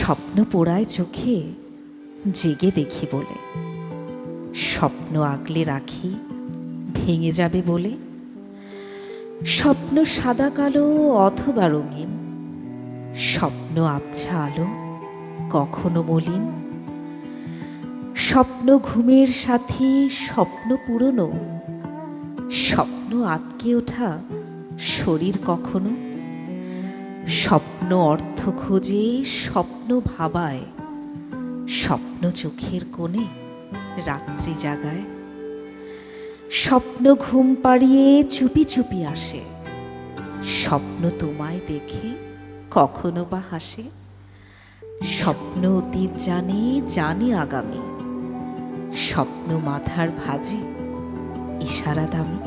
স্বপ্ন পোড়ায় চোখে জেগে দেখি বলে, স্বপ্ন আগলে রাখি ভেঙে যাবে বলে। স্বপ্ন সাদা কালো অথবা রঙিন, স্বপ্ন আবছা আলো কখনো মলিন। স্বপ্ন ঘুমের সাথী, স্বপ্ন পুরনো, স্বপ্ন আটকে ওঠা শরীর কখনো। স্বপ্ন অর্থ খোঁজে, স্বপ্ন ভাবায়, স্বপ্ন চোখের কোণে রাত্রি জাগায়। স্বপ্ন ঘুম পাড়িয়ে চুপি চুপি আসে, স্বপ্ন তোমায় দেখে কখনো বা হাসে। স্বপ্ন অতীত জানে, জানে আগামী, স্বপ্ন মাথার ভাঁজে ইশারা দামি।